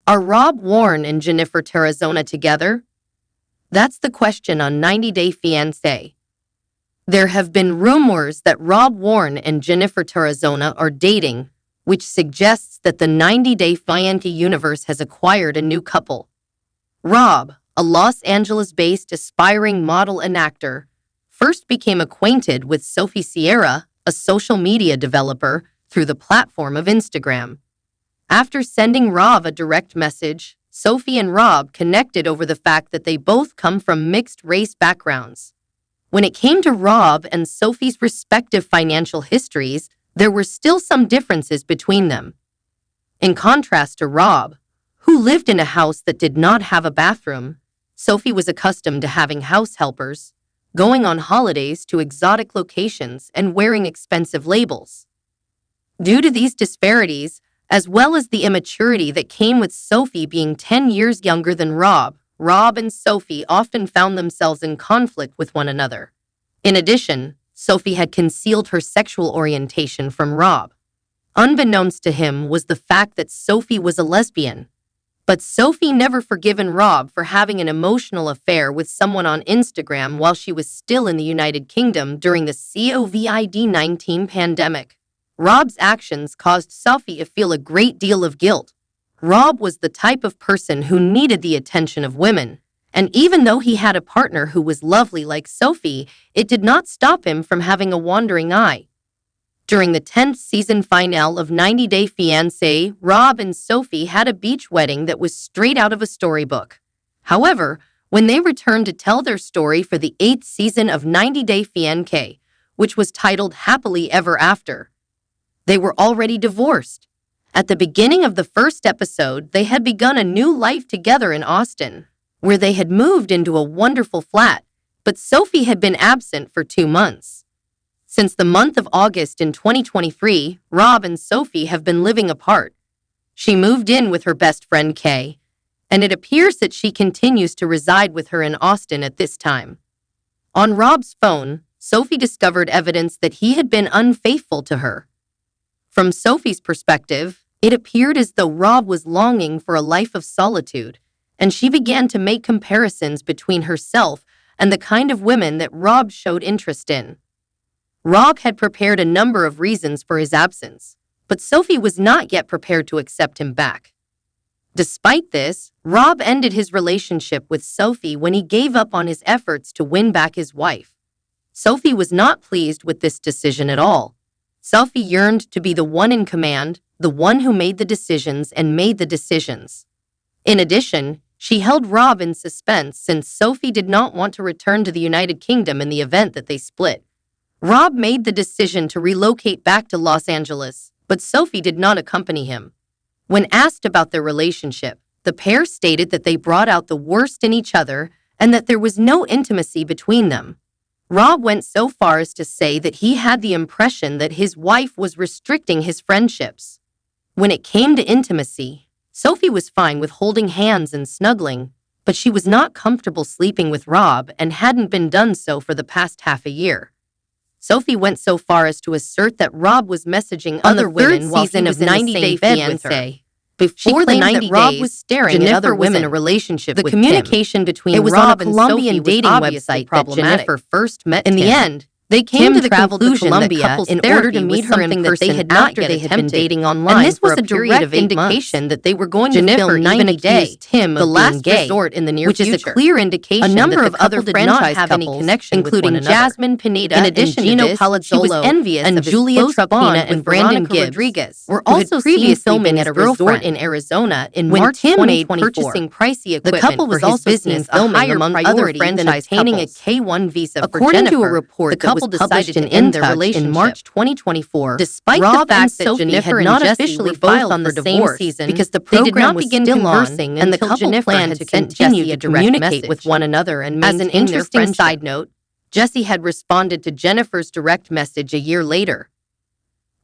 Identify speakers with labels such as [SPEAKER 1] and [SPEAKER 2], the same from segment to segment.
[SPEAKER 1] Are Warne and Jeniffer Tarazona together? That's the question on 90 Day Fiancé. There have been rumors that Warne and Jeniffer Tarazona are dating, which suggests that the 90 Day Fiancé universe has acquired a new couple. Rob, a Los Angeles-based aspiring model and actor, first became acquainted with Sophie Sierra, a social media developer, through the platform of Instagram. After sending Rob a direct message, Sophie and Rob connected over the fact that they both come from mixed-race backgrounds. When it came to Rob and Sophie's respective financial histories, there were still some differences between them. In contrast to Rob, who lived in a house that did not have a bathroom, Sophie was accustomed to having house helpers, going on holidays to exotic locations, and wearing expensive labels. Due to these disparities, as well as the immaturity that came with Sophie being 10 years younger than Rob and Sophie often found themselves in conflict with one another. In addition, Sophie had concealed her sexual orientation from Rob. Unbeknownst to him was the fact that Sophie was a lesbian. But Sophie never forgiven Rob for having an emotional affair with someone on Instagram while she was still in the United Kingdom during the COVID-19 pandemic. Rob's actions caused Sophie to feel a great deal of guilt. Rob was the type of person who needed the attention of women, and even though he had a partner who was lovely like Sophie, it did not stop him from having a wandering eye. During the 10th season finale of 90 Day Fiancé, Rob and Sophie had a beach wedding that was straight out of a storybook. However, when they returned to tell their story for the 8th season of 90 Day Fiancé, which was titled Happily Ever After, they were already divorced. At the beginning of the first episode, they had begun a new life together in Austin, where they had moved into a wonderful flat, but Sophie had been absent for 2 months. Since the month of August in 2023, Rob and Sophie have been living apart. She moved in with her best friend Kay, and it appears that she continues to reside with her in Austin at this time. On Rob's phone, Sophie discovered evidence that he had been unfaithful to her. From Sophie's perspective, it appeared as though Rob was longing for a life of solitude, and she began to make comparisons between herself and the kind of women that Rob showed interest in. Rob had prepared a number of reasons for his absence, but Sophie was not yet prepared to accept him back. Despite this, Rob ended his relationship with Sophie when he gave up on his efforts to win back his wife. Sophie was not pleased with this decision at all. Sophie yearned to be the one in command, the one who made the decisions and made the decisions. In addition, she held Rob in suspense since Sophie did not want to return to the United Kingdom in the event that they split. Rob made the decision to relocate back to Los Angeles, but Sophie did not accompany him. When asked about their relationship, the pair stated that they brought out the worst in each other and that there was no intimacy between them. Rob went so far as to say that he had the impression that his wife was restricting his friendships. When it came to intimacy, Sophie was fine with holding hands and snuggling, but she was not comfortable sleeping with Rob and hadn't been done so for the past half a year. Sophie went so far as to assert that Rob was messaging other women while he was in the same bed with her. Before the 90 days, was staring at other women in a relationship with him. The communication between Rob and Sophie dating website that Jeniffer first met in the end. They came to the conclusion that couples in order to meet her in person after they had been dating online, and this was a direct indication that they were going to film 90 Days, him the last resort in the near future, which is a clear indication. A number of other franchise couples, including Jasmine Pineda and Gino Palazzolo, and Julia Trapina and Brandon Gibbs, were also seen filming at a resort in Arizona in March 2024. Purchasing pricey equipment. The couple was also seen filming among other franchise obtaining a K-1 visa. According to a report, the couple decided to end their relationship in March 2024, despite the fact that Jeniffer had not officially filed on the same season because the program was still on, and the couple planned to continue to communicate with one another and maintain their friendship. As an interesting side note, Jessie had responded to Jennifer's direct message a year later.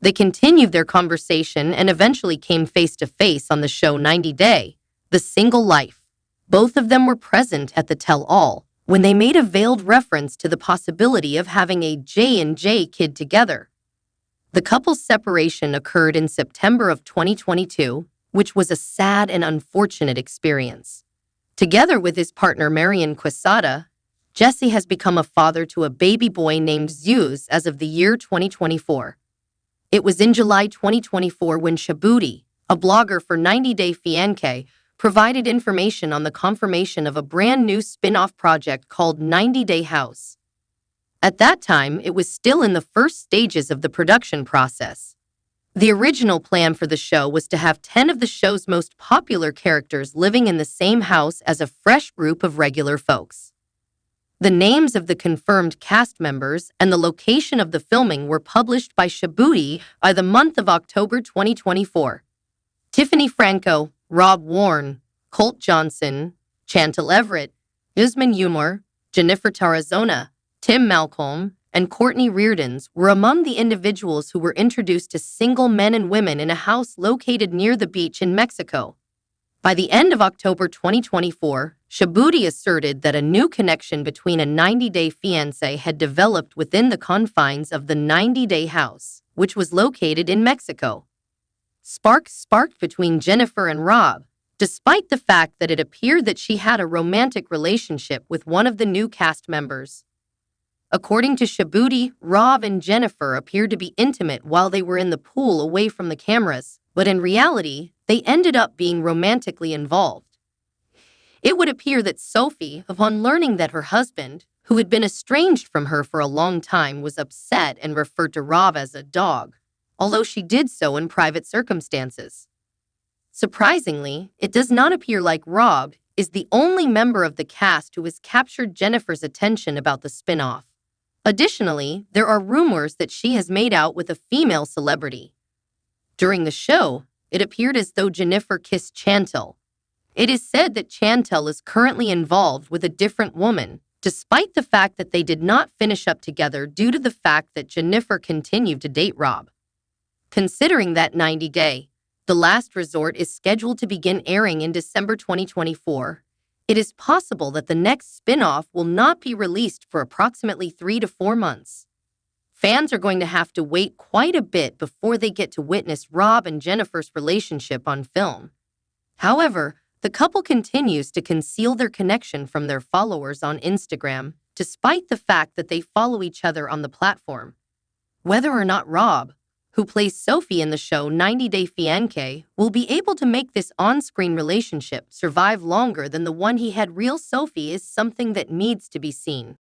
[SPEAKER 1] They continued their conversation and eventually came face to face on the show 90 Day, The Single Life. Both of them were present at the tell-all when they made a veiled reference to the possibility of having a J&J kid together. The couple's separation occurred in September of 2022, which was a sad and unfortunate experience. Together with his partner Marion Quesada, Jesse has become a father to a baby boy named Zeus as of the year 2024. It was in July 2024 when Shabuti, a blogger for 90 Day Fiancé, provided information on the confirmation of a brand new spin-off project called 90 Day House. At that time, it was still in the first stages of the production process. The original plan for the show was to have 10 of the show's most popular characters living in the same house as a fresh group of regular folks. The names of the confirmed cast members and the location of the filming were published by Shabuti by the month of October 2024. Tiffany Franco, Rob Warne, Colt Johnson, Chantal Everett, Yasmin Umar, Jeniffer Tarazona, Tim Malcolm, and Courtney Reardons were among the individuals who were introduced to single men and women in a house located near the beach in Mexico. By the end of October 2024, Shabuti asserted that a new connection between a 90 Day Fiancé had developed within the confines of the 90 Day House, which was located in Mexico. Sparks sparked between Jeniffer and Rob, despite the fact that it appeared that she had a romantic relationship with one of the new cast members. According to Shabuti, Rob and Jeniffer appeared to be intimate while they were in the pool away from the cameras, but in reality, they ended up being romantically involved. It would appear that Sophie, upon learning that her husband, who had been estranged from her for a long time, was upset and referred to Rob as a dog, although she did so in private circumstances. Surprisingly, it does not appear like Rob is the only member of the cast who has captured Jennifer's attention about the spin-off. Additionally, there are rumors that she has made out with a female celebrity. During the show, it appeared as though Jeniffer kissed Chantal. It is said that Chantal is currently involved with a different woman, despite the fact that they did not finish up together due to the fact that Jeniffer continued to date Rob. Considering that 90 Day, The Last Resort is scheduled to begin airing in December 2024, it is possible that the next spin-off will not be released for approximately 3 to 4 months. Fans are going to have to wait quite a bit before they get to witness Rob and Jennifer's relationship on film. However, the couple continues to conceal their connection from their followers on Instagram, despite the fact that they follow each other on the platform. Whether or not Rob, who plays Sophie in the show 90 Day Fiancé, will be able to make this on-screen relationship survive longer than the one he had real Sophie is something that needs to be seen.